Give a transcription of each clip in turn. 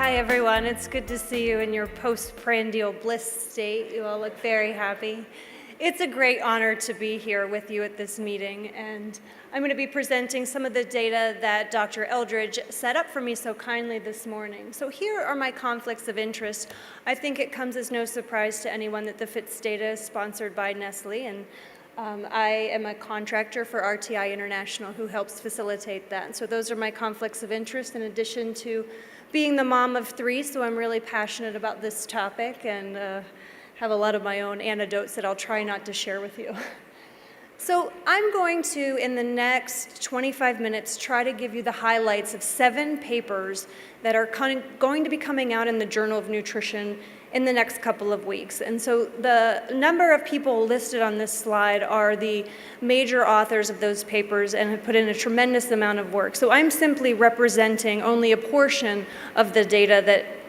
Hi everyone, it's good to see you in your postprandial bliss state. You all look very happy. It's a great honor to be here with you at this meeting, and I'm going to be presenting some of the data that Dr. Eldridge set up for me so kindly this morning. So here are my conflicts of interest. I think it comes as no surprise to anyone that the FITS data is sponsored by Nestle, and I am a contractor for RTI International who helps facilitate that. So those are my conflicts of interest, in addition to being the mom of 3, so I'm really passionate about this topic and have a lot of my own anecdotes that I'll try not to share with you. So I'm going to, in the next 25 minutes, try to give you the highlights of 7 papers that are going to be coming out in the Journal of Nutrition in the next couple of weeks. And so the number of people listed on this slide are the major authors of those papers and have put in a tremendous amount of work. So I'm simply representing only a portion of the data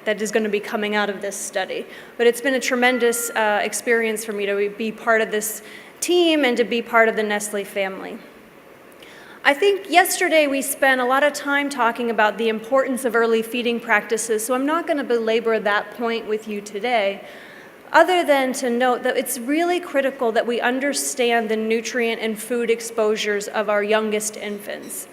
that is going to be coming out of this study. But it's been a tremendous experience for me to be part of this team and to be part of the Nestle family. I think yesterday we spent a lot of time talking about the importance of early feeding practices, so I'm not going to belabor that point with you today, other than to note that it's really critical that we understand the nutrient and food exposures of our youngest infants.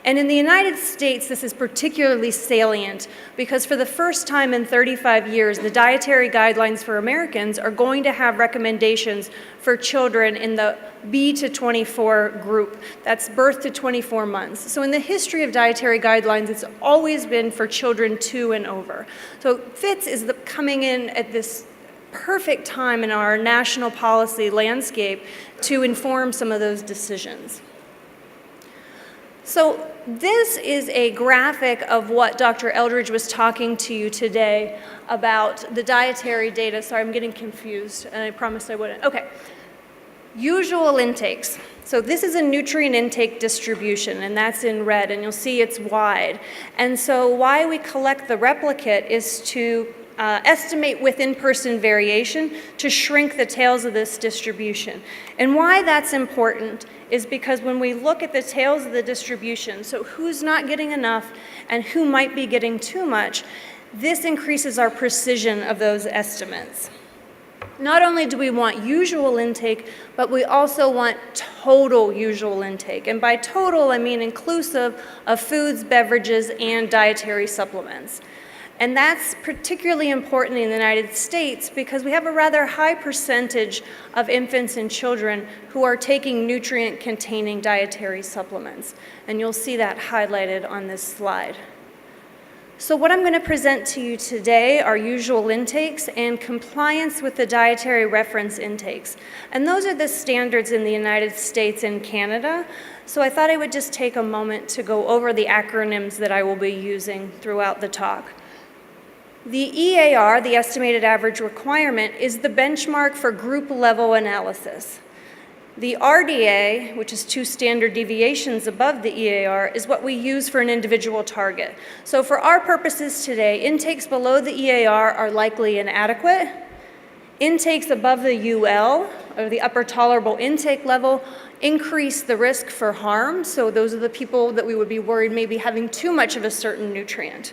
And in the United States, this is particularly salient because for the first time in 35 years, the dietary guidelines for Americans are going to have recommendations for children in the B to 24 group. That's birth to 24 months. So in the history of dietary guidelines, it's always been for children 2 and over. So FITS is coming in at this perfect time in our national policy landscape to inform some of those decisions. So this is a graphic of what Dr. Eldridge was talking to you today about the dietary data. Sorry, I'm getting confused, and I promised I wouldn't. Okay. Usual intakes. So this is a nutrient intake distribution, and that's in red, and you'll see it's wide. And so why we collect the replicate is to estimate within-person variation to shrink the tails of this distribution. And why that's important is because when we look at the tails of the distribution, so who's not getting enough and who might be getting too much, this increases our precision of those estimates. Not only do we want usual intake, but we also want total usual intake. And by total, I mean inclusive of foods, beverages, and dietary supplements. And that's particularly important in the United States because we have a rather high percentage of infants and children who are taking nutrient-containing dietary supplements. And you'll see that highlighted on this slide. So what I'm going to present to you today are usual intakes and compliance with the dietary reference intakes. And those are the standards in the United States and Canada. So I thought I would just take a moment to go over the acronyms that I will be using throughout the talk. The EAR, the estimated average requirement, is the benchmark for group-level analysis. The RDA, which is 2 standard deviations above the EAR, is what we use for an individual target. So for our purposes today, intakes below the EAR are likely inadequate. Intakes above the UL, or the upper tolerable intake level, increase the risk for harm. So those are the people that we would be worried maybe having too much of a certain nutrient.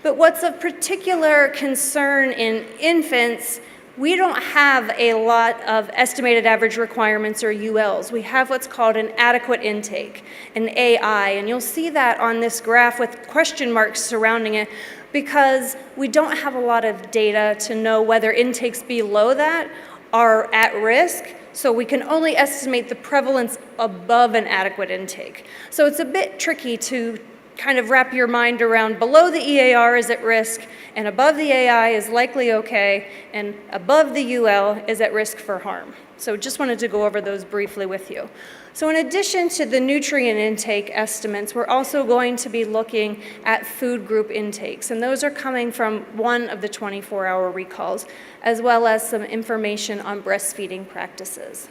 But what's of particular concern in infants, we don't have a lot of estimated average requirements or ULs. We have what's called an adequate intake, an AI, and you'll see that on this graph with question marks surrounding it because we don't have a lot of data to know whether intakes below that are at risk, so we can only estimate the prevalence above an adequate intake. So it's a bit tricky to kind of wrap your mind around below the EAR is at risk, and above the AI is likely okay, and above the UL is at risk for harm. So just wanted to go over those briefly with you. So in addition to the nutrient intake estimates, we're also going to be looking at food group intakes, and those are coming from one of the 24-hour recalls, as well as some information on breastfeeding practices.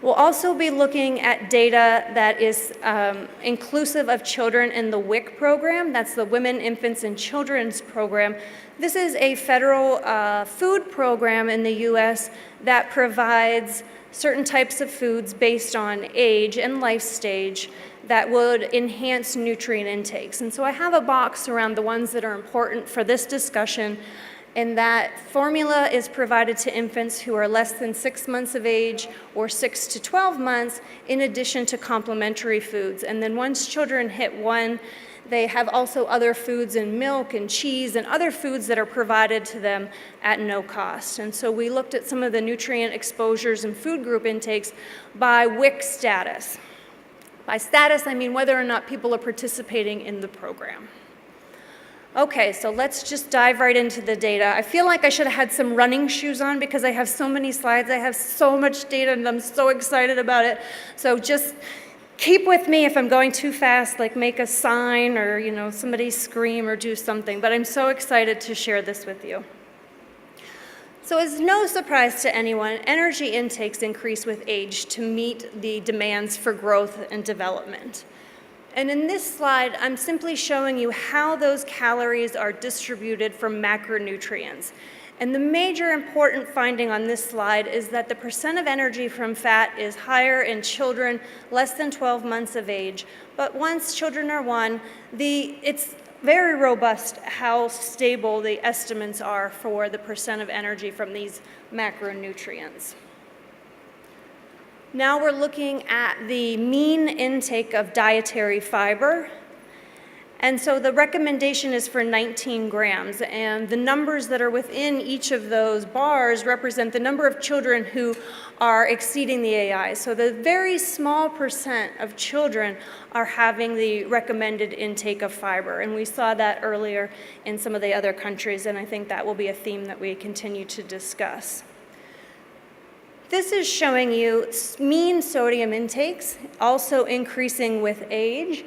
We'll also be looking at data that is inclusive of children in the WIC program. That's the Women, Infants, and Children's program. This is a federal food program in the U.S. that provides certain types of foods based on age and life stage that would enhance nutrient intakes. And so I have a box around the ones that are important for this discussion, and that formula is provided to infants who are less than 6 months of age or 6 to 12 months, in addition to complementary foods. And then once children hit 1, they have also other foods and milk and cheese and other foods that are provided to them at no cost. And so we looked at some of the nutrient exposures and food group intakes by WIC status. By status, I mean whether or not people are participating in the program. Okay, so let's just dive right into the data. I feel like I should have had some running shoes on because I have so many slides, I have so much data, and I'm so excited about it. So just keep with me if I'm going too fast, like make a sign or, somebody scream or do something. But I'm so excited to share this with you. So it's no surprise to anyone, energy intakes increase with age to meet the demands for growth and development. And in this slide, I'm simply showing you how those calories are distributed from macronutrients. And the major important finding on this slide is that the percent of energy from fat is higher in children less than 12 months of age. But once children are 1, it's very robust how stable the estimates are for the percent of energy from these macronutrients. Now we're looking at the mean intake of dietary fiber. And so the recommendation is for 19 grams, and the numbers that are within each of those bars represent the number of children who are exceeding the AI. So the very small percent of children are having the recommended intake of fiber, and we saw that earlier in some of the other countries, and I think that will be a theme that we continue to discuss. This is showing you mean sodium intakes, also increasing with age,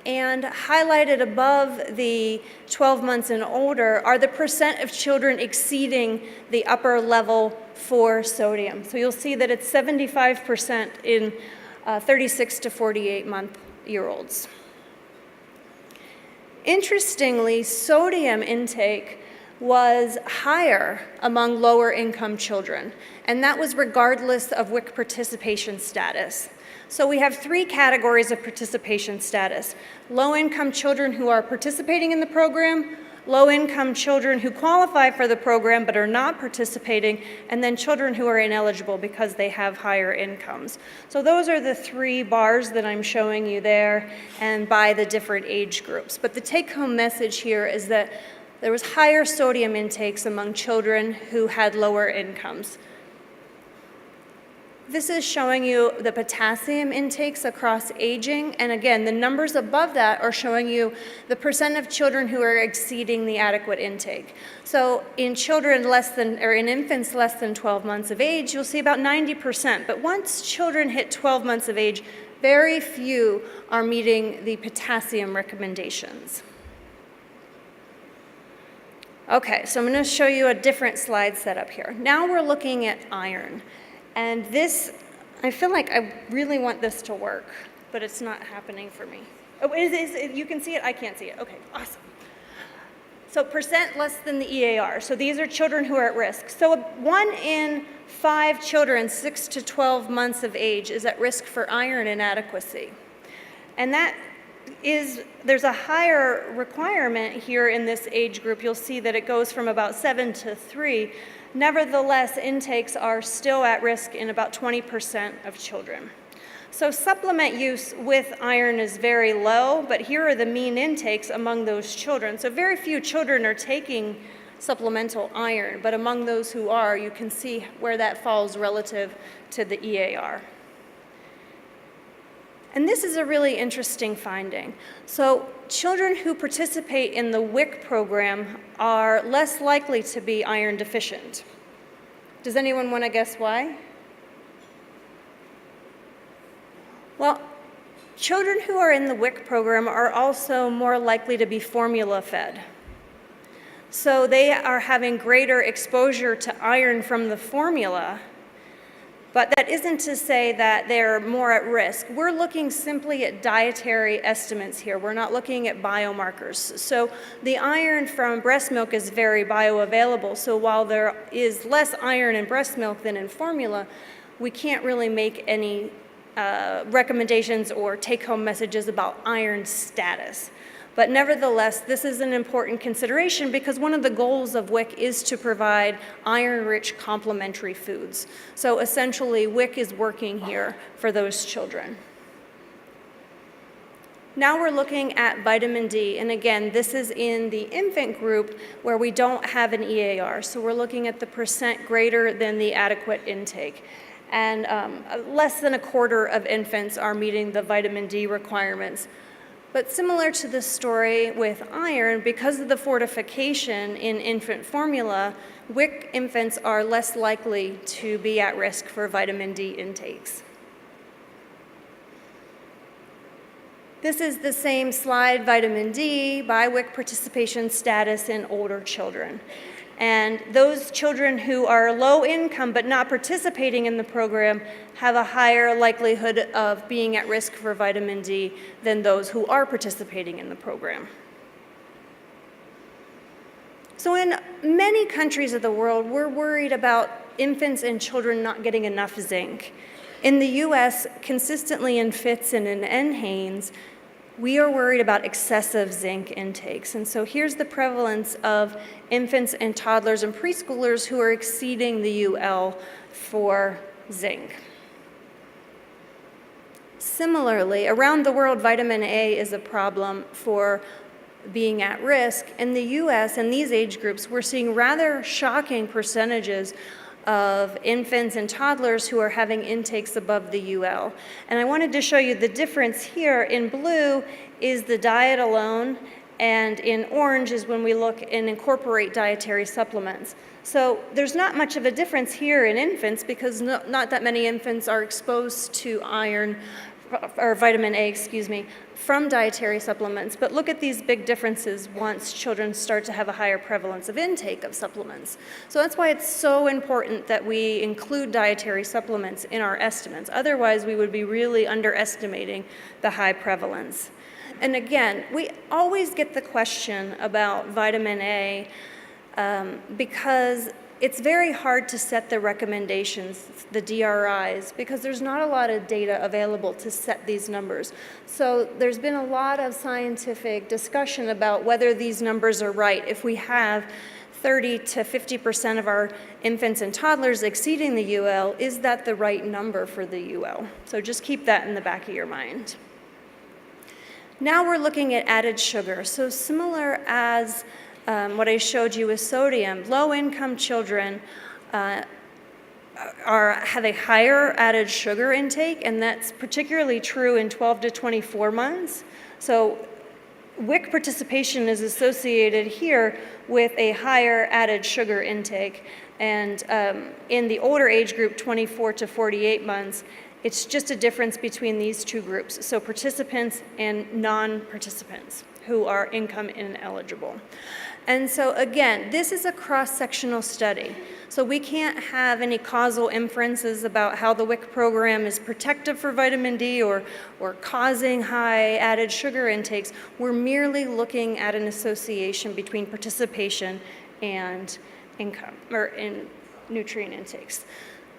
and highlighted above the 12 months and older are the percent of children exceeding the upper level for sodium. So you'll see that it's 75% in 36 to 48-month-year-olds. Interestingly, sodium intake was higher among lower income children, and that was regardless of WIC participation status. So we have 3 categories of participation status: low-income children who are participating in the program, low-income children who qualify for the program but are not participating, and then children who are ineligible because they have higher incomes. So those are the 3 bars that I'm showing you there, and by the different age groups. But the take-home message here is that there was higher sodium intakes among children who had lower incomes. This is showing you the potassium intakes across aging, and again, the numbers above that are showing you the percent of children who are exceeding the adequate intake. So in in infants less than 12 months of age, you'll see about 90%, but once children hit 12 months of age, very few are meeting the potassium recommendations. Okay, so I'm going to show you a different slide setup here. Now we're looking at iron. And this, I feel like I really want this to work, but it's not happening for me. Oh, you can see it? I can't see it. Okay, awesome. So percent less than the EAR. So these are children who are at risk. So 1 in 5 children 6 to 12 months of age is at risk for iron inadequacy. And there's a higher requirement here in this age group. You'll see that it goes from about 7 to 3. Nevertheless, intakes are still at risk in about 20% of children. So supplement use with iron is very low, but here are the mean intakes among those children. So very few children are taking supplemental iron, but among those who are, you can see where that falls relative to the EAR. And this is a really interesting finding. So children who participate in the WIC program are less likely to be iron deficient. Does anyone want to guess why? Well, children who are in the WIC program are also more likely to be formula fed. So they are having greater exposure to iron from the formula. But that isn't to say that they're more at risk. We're looking simply at dietary estimates here. We're not looking at biomarkers. So the iron from breast milk is very bioavailable. So while there is less iron in breast milk than in formula, we can't really make any recommendations or take-home messages about iron status. But nevertheless, this is an important consideration because one of the goals of WIC is to provide iron-rich complementary foods. So essentially, WIC is working here for those children. Now we're looking at vitamin D, and again, this is in the infant group where we don't have an EAR. So we're looking at the percent greater than the adequate intake. And less than a quarter of infants are meeting the vitamin D requirements. But similar to the story with iron, because of the fortification in infant formula, WIC infants are less likely to be at risk for vitamin D intakes. This is the same slide, vitamin D, by WIC participation status in older children. And those children who are low income but not participating in the program have a higher likelihood of being at risk for vitamin D than those who are participating in the program. So in many countries of the world, we're worried about infants and children not getting enough zinc. In the US, consistently in FITS and in NHANES, we are worried about excessive zinc intakes. And so here's the prevalence of infants and toddlers and preschoolers who are exceeding the UL for zinc. Similarly, around the world, vitamin A is a problem for being at risk. In the US, in these age groups, we're seeing rather shocking percentages of infants and toddlers who are having intakes above the UL. And I wanted to show you the difference here. In blue is the diet alone, and in orange is when we look and incorporate dietary supplements. So there's not much of a difference here in infants because not that many infants are exposed to iron, or vitamin A, from dietary supplements. But look at these big differences once children start to have a higher prevalence of intake of supplements. So that's why it's so important that we include dietary supplements in our estimates. Otherwise, we would be really underestimating the high prevalence. And again, we always get the question about vitamin A because it's very hard to set the recommendations, the DRIs, because there's not a lot of data available to set these numbers. So there's been a lot of scientific discussion about whether these numbers are right. If we have 30 to 50% of our infants and toddlers exceeding the UL, is that the right number for the UL? So just keep that in the back of your mind. Now we're looking at added sugar. So similar as what I showed you with sodium, low-income children have a higher added sugar intake, and that's particularly true in 12 to 24 months. So WIC participation is associated here with a higher added sugar intake. And in the older age group, 24 to 48 months, it's just a difference between these two groups, so participants and non-participants who are income ineligible. And so again, this is a cross-sectional study. So we can't have any causal inferences about how the WIC program is protective for vitamin D or causing high added sugar intakes. We're merely looking at an association between participation and income, or in nutrient intakes.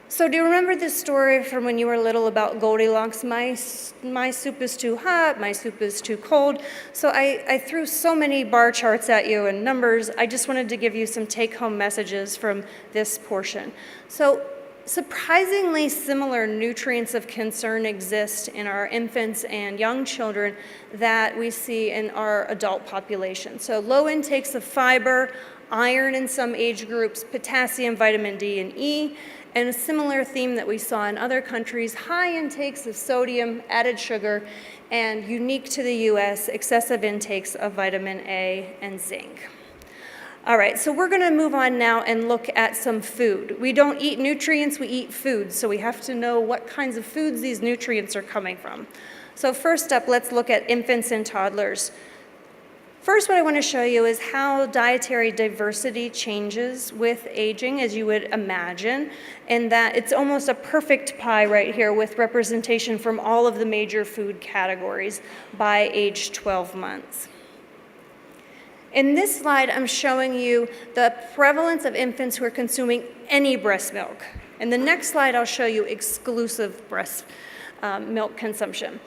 So do you remember this story from when you were little about Goldilocks? My soup is too hot, my soup is too cold. So I threw so many bar charts at you and numbers. I just wanted to give you some take-home messages from this portion. So surprisingly similar nutrients of concern exist in our infants and young children that we see in our adult population. So low intakes of fiber, iron in some age groups, potassium, vitamin D, and E. And a similar theme that we saw in other countries, high intakes of sodium, added sugar, and unique to the US, excessive intakes of vitamin A and zinc. All right, so we're gonna move on now and look at some food. We don't eat nutrients, we eat foods, so we have to know what kinds of foods these nutrients are coming from. So first up, let's look at infants and toddlers. First, what I want to show you is how dietary diversity changes with aging, as you would imagine, and that it's almost a perfect pie right here with representation from all of the major food categories by age 12 months. In this slide, I'm showing you the prevalence of infants who are consuming any breast milk. In the next slide, I'll show you exclusive breast milk consumption.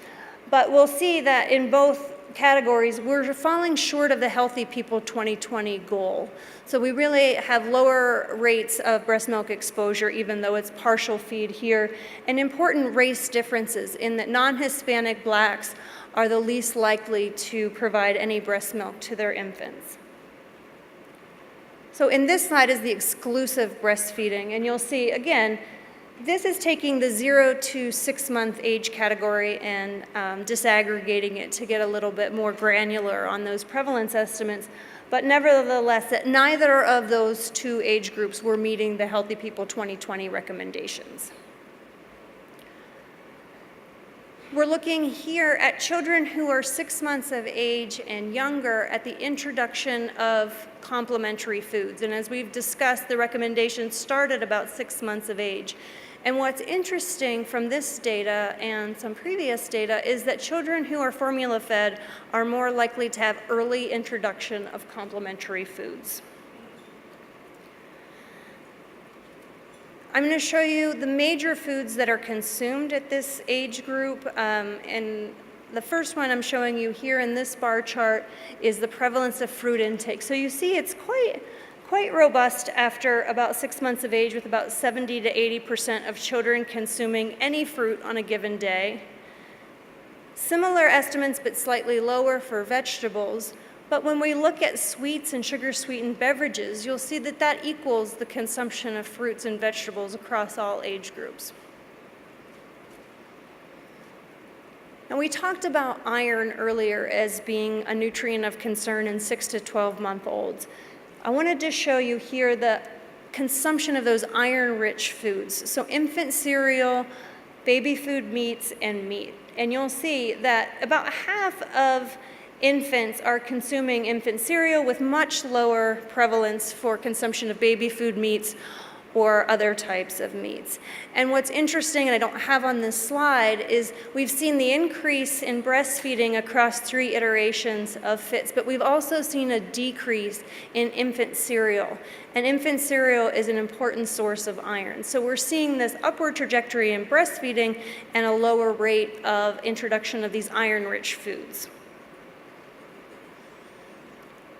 But we'll see that in both categories, we're falling short of the Healthy People 2020 goal. So we really have lower rates of breast milk exposure, even though it's partial feed here, and important race differences in that non-Hispanic Blacks are the least likely to provide any breast milk to their infants. So in this slide is the exclusive breastfeeding, and you'll see, again, this is taking the 0 to 6 month age category and disaggregating it to get a little bit more granular on those prevalence estimates, but nevertheless, that neither of those two age groups were meeting the Healthy People 2020 recommendations. We're looking here at children who are 6 months of age and younger at the introduction of complementary foods. And as we've discussed, the recommendations start at about 6 months of age. And what's interesting from this data and some previous data is that children who are formula fed are more likely to have early introduction of complementary foods. I'm going to show you the major foods that are consumed at this age group. And the first one I'm showing you here in this bar chart is the prevalence of fruit intake. So you see it's quite robust after about 6 months of age, with about 70 to 80% of children consuming any fruit on a given day. Similar estimates, but slightly lower for vegetables. But when we look at sweets and sugar-sweetened beverages, you'll see that that equals the consumption of fruits and vegetables across all age groups. And we talked about iron earlier as being a nutrient of concern in 6 to 12-month-olds. I wanted to show you here the consumption of those iron-rich foods. So infant cereal, baby food meats, and meat. And you'll see that about half of infants are consuming infant cereal, with much lower prevalence for consumption of baby food meats or other types of meats. And what's interesting, and I don't have on this slide, is we've seen the increase in breastfeeding across 3 iterations of FITS, but we've also seen a decrease in infant cereal. And infant cereal is an important source of iron. So we're seeing this upward trajectory in breastfeeding and a lower rate of introduction of these iron-rich foods.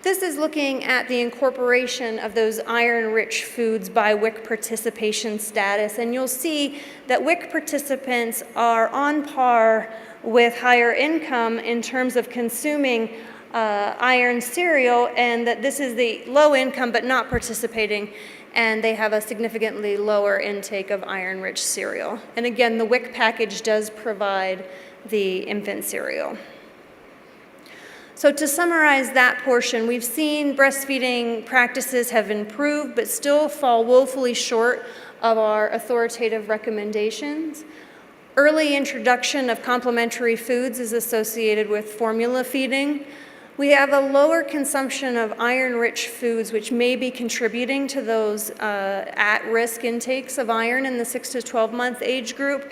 This is looking at the incorporation of those iron-rich foods by WIC participation status, and you'll see that WIC participants are on par with higher income in terms of consuming iron cereal, and that this is the low income but not participating, and they have a significantly lower intake of iron-rich cereal. And again, the WIC package does provide the infant cereal. So to summarize that portion, we've seen breastfeeding practices have improved, but still fall woefully short of our authoritative recommendations. Early introduction of complementary foods is associated with formula feeding. We have a lower consumption of iron-rich foods, which may be contributing to those at-risk intakes of iron in the 6 to 12-month age group.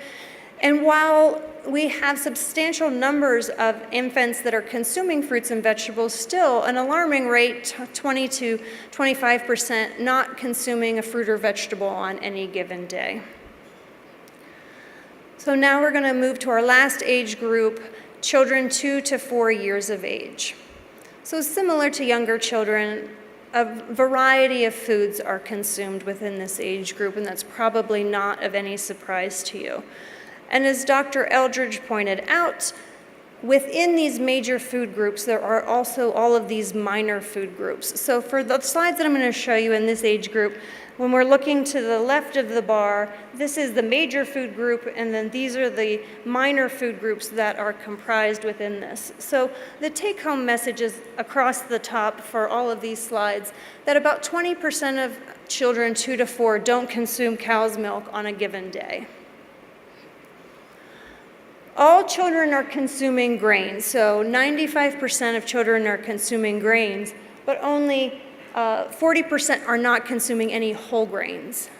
And while we have substantial numbers of infants that are consuming fruits and vegetables, still an alarming rate, 20 to 25% not consuming a fruit or vegetable on any given day. So now we're going to move to our last age group, children 2 to 4 years of age. So similar to younger children, a variety of foods are consumed within this age group, and that's probably not of any surprise to you. And as Dr. Eldridge pointed out, within these major food groups, there are also all of these minor food groups. So for the slides that I'm going to show you in this age group, when we're looking to the left of the bar, this is the major food group, and then these are the minor food groups that are comprised within this. So the take-home message is across the top for all of these slides that about 20% of children 2 to 4 don't consume cow's milk on a given day. All children are consuming grains, so 95% of children are consuming grains, but only 40% are not consuming any whole grains.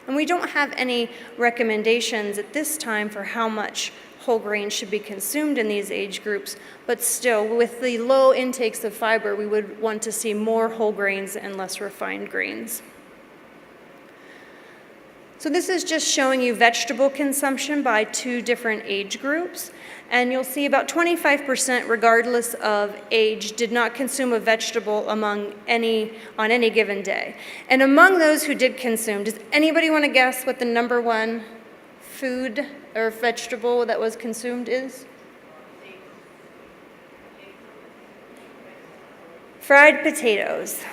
And we don't have any recommendations at this time for how much whole grains should be consumed in these age groups, but still, with the low intakes of fiber, we would want to see more whole grains and less refined grains. So this is just showing you vegetable consumption by 2 different age groups. And you'll see about 25%, regardless of age, did not consume a vegetable on any given day. And among those who did consume, does anybody want to guess what the number 1 food or vegetable that was consumed is? Fried potatoes,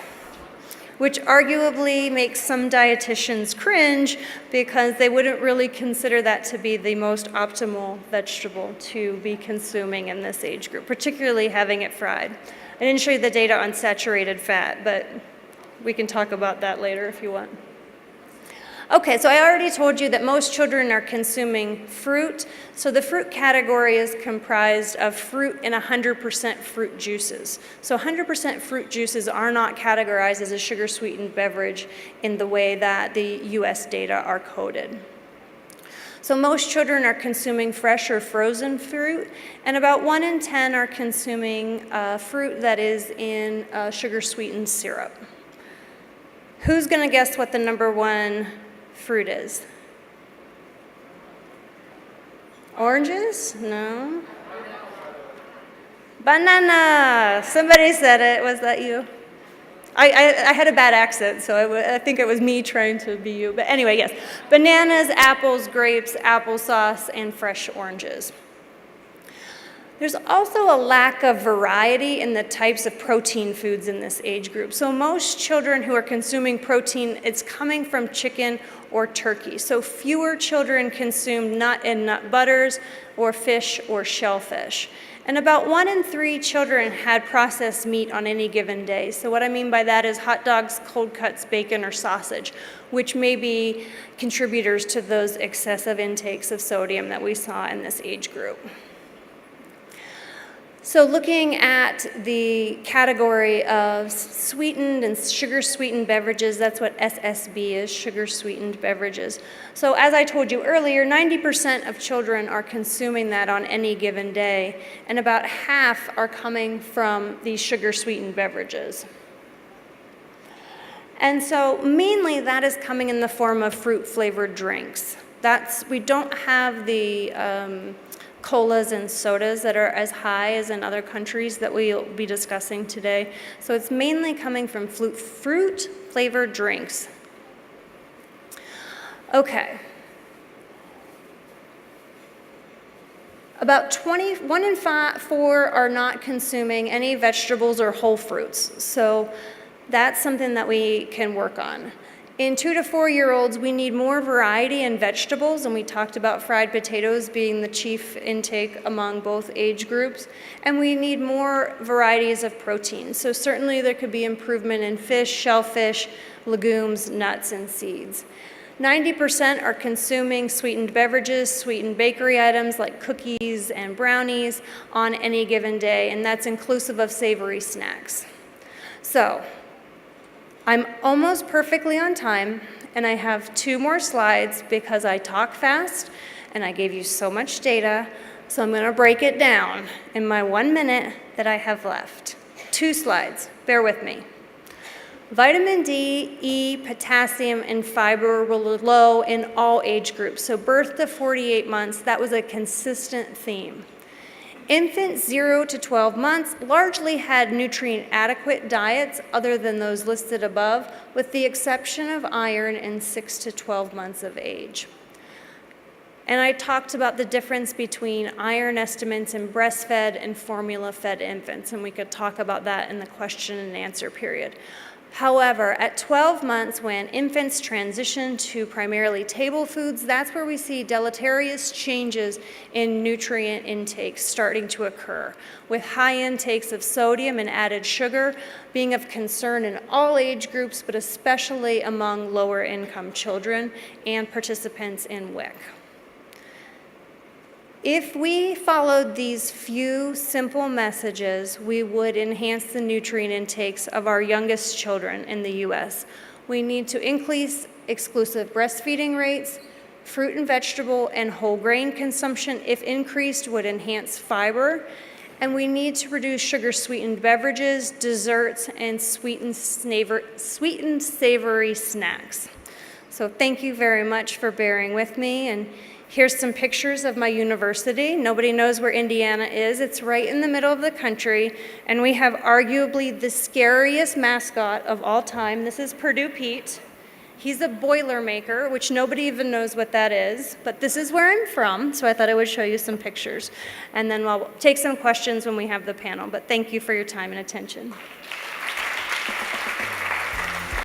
which arguably makes some dietitians cringe because they wouldn't really consider that to be the most optimal vegetable to be consuming in this age group, particularly having it fried. I didn't show you the data on saturated fat, but we can talk about that later if you want. Okay, so I already told you that most children are consuming fruit. So the fruit category is comprised of fruit and 100% fruit juices. So 100% fruit juices are not categorized as a sugar-sweetened beverage in the way that the US data are coded. So most children are consuming fresh or frozen fruit, and about 1 in 10 are consuming fruit that is in sugar-sweetened syrup. Who's gonna guess what the number 1 fruit is? Oranges? No. Banana! Somebody said it. Was that you? I had a bad accent, so I think it was me trying to be you. But anyway, yes. Bananas, apples, grapes, applesauce, and fresh oranges. There's also a lack of variety in the types of protein foods in this age group. So most children who are consuming protein, it's coming from chicken or turkey. So fewer children consume nut and nut butters or fish or shellfish. And about 1 in 3 children had processed meat on any given day. So what I mean by that is hot dogs, cold cuts, bacon, or sausage, which may be contributors to those excessive intakes of sodium that we saw in this age group. So looking at the category of sweetened and sugar-sweetened beverages, that's what SSB is, sugar-sweetened beverages. So as I told you earlier, 90% of children are consuming that on any given day, and about half are coming from these sugar-sweetened beverages. And so mainly that is coming in the form of fruit-flavored drinks. We don't have the colas and sodas that are as high as in other countries that we'll be discussing today. So it's mainly coming from fruit-flavored drinks. Okay. About 1 in 4 are not consuming any vegetables or whole fruits. So that's something that we can work on. In 2 to 4-year-olds, we need more variety in vegetables, and we talked about fried potatoes being the chief intake among both age groups, and we need more varieties of protein. So certainly there could be improvement in fish, shellfish, legumes, nuts, and seeds. 90% are consuming sweetened beverages, sweetened bakery items like cookies and brownies on any given day, and that's inclusive of savory snacks. So I'm almost perfectly on time, and I have 2 more slides because I talk fast and I gave you so much data, so I'm going to break it down in my 1 minute that I have left. 2 slides, bear with me. Vitamin D, E, potassium, and fiber were low in all age groups, so birth to 48 months, that was a consistent theme. Infants 0 to 12 months largely had nutrient-adequate diets other than those listed above, with the exception of iron in 6 to 12 months of age. And I talked about the difference between iron estimates in breastfed and formula-fed infants, and we could talk about that in the question and answer period. However, at 12 months, when infants transition to primarily table foods, that's where we see deleterious changes in nutrient intake starting to occur, with high intakes of sodium and added sugar being of concern in all age groups, but especially among lower income children and participants in WIC. If we followed these few simple messages, we would enhance the nutrient intakes of our youngest children in the US. We need to increase exclusive breastfeeding rates, fruit and vegetable and whole grain consumption, if increased, would enhance fiber, and we need to reduce sugar-sweetened beverages, desserts, and sweetened savory snacks. So thank you very much for bearing with me. And here's some pictures of my university. Nobody knows where Indiana is. It's right in the middle of the country, and we have arguably the scariest mascot of all time. This is Purdue Pete. He's a Boilermaker, which nobody even knows what that is, but this is where I'm from, so I thought I would show you some pictures. And then we'll take some questions when we have the panel, but thank you for your time and attention.